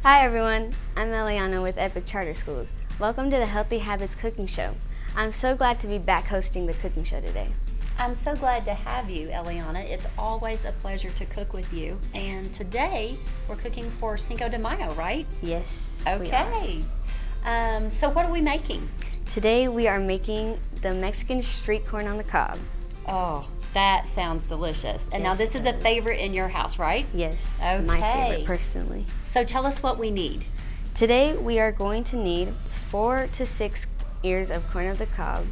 Hi everyone, I'm Eliana with Epic Charter Schools. Welcome to the Healthy Habits Cooking Show. I'm so glad to be back hosting the cooking show today. I'm so glad to have you, Eliana. It's always a pleasure to cook with you. And today we're cooking for Cinco de Mayo, right? Yes. Okay. So what are we making? Today we are making the Mexican street corn on the cob. Oh, that sounds delicious. And now this is a favorite in your house, right? Yes, Okay. my favorite personally. So tell us what we need. Today we are going to need 4 to 6 ears of corn on the cob,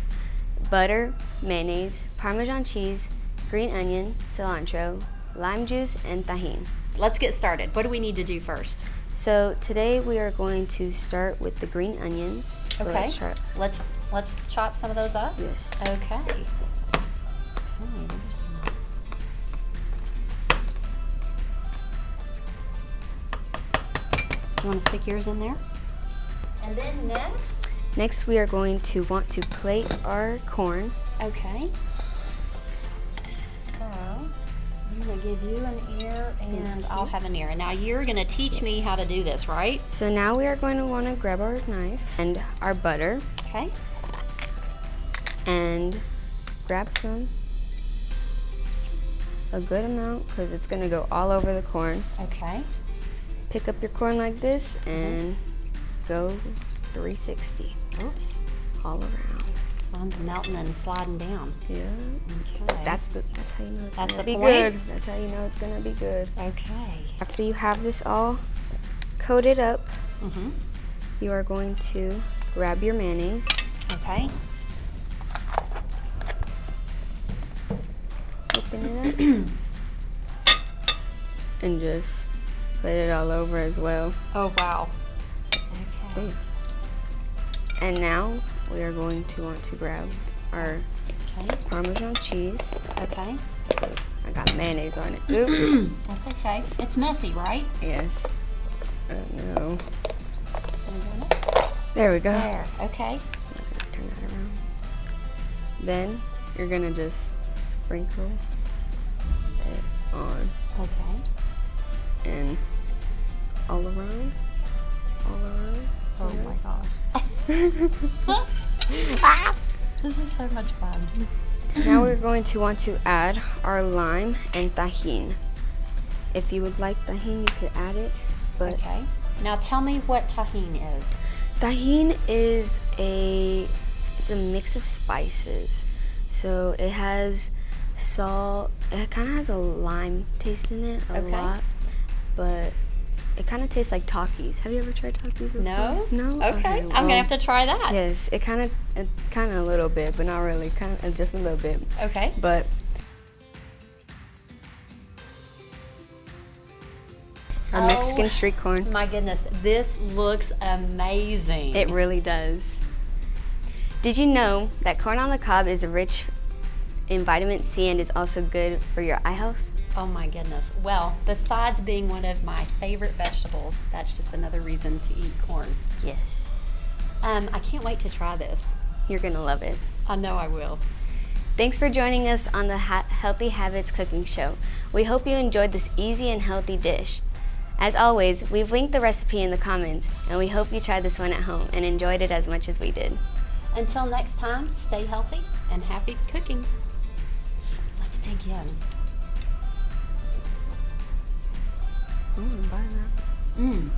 butter, mayonnaise, Parmesan cheese, green onion, cilantro, lime juice, and tahini. Let's get started. What do we need to do first? So today we are going to start with the green onions. So Okay. Let's chop some of those up. Yes. Okay. There's some. Do you want to stick yours in there? And then next. Next we are going to want to plate our corn. Okay. So I'm going to give you an ear and I'll have an ear. And now you're going to teach me how to do this, right? So now we are going to want to grab our knife and our butter Okay. and grab a good amount because it's going to go all over the corn. Okay. Pick up your corn like this and go 360 Oops. all around. Mine's melting and sliding down. Yeah. Okay. That's how you know it's That's gonna the be point? good. That's how you know it's gonna be good. Okay. After you have this all coated up, Mm-hmm. you are going to grab your mayonnaise, Okay. open it up, and just put it all over as well. Oh, wow. Okay. And now we are going to want to grab our Okay. Parmesan cheese. Okay. I got mayonnaise on it. Oops. That's okay. It's messy, right? Yes. Oh no. You doing it? There we go. There. Okay. Turn that around. Then you're gonna just sprinkle it on Okay. and all around. Oh my gosh. This is so much fun. Now we're going to want to add our lime and tahini. If you would like tahini, you could add it, but Okay. Now tell me what tahini is. tahini is it's a mix of spices. So it has salt. It kind of has a lime taste in it a Okay. lot, but it kind of tastes like Takis. Have you ever tried Takis before? No? No. Okay. I'm going to have to try that. Yes, it kind of a little bit, but not really. Kind of just a little bit. Okay. But our Mexican street corn. My goodness. This looks amazing. It really does. Did you know that corn on the cob is rich in vitamin C and is also good for your eye health? Oh my goodness. Well, besides being one of my favorite vegetables, that's just another reason to eat corn. Yes. I can't wait to try this. You're gonna love it. I know I will. Thanks for joining us on the Healthy Habits Cooking Show. We hope you enjoyed this easy and healthy dish. As always, we've linked the recipe in the comments, and we hope you tried this one at home and enjoyed it as much as we did. Until next time, stay healthy and happy cooking. Let's dig in. Bye now.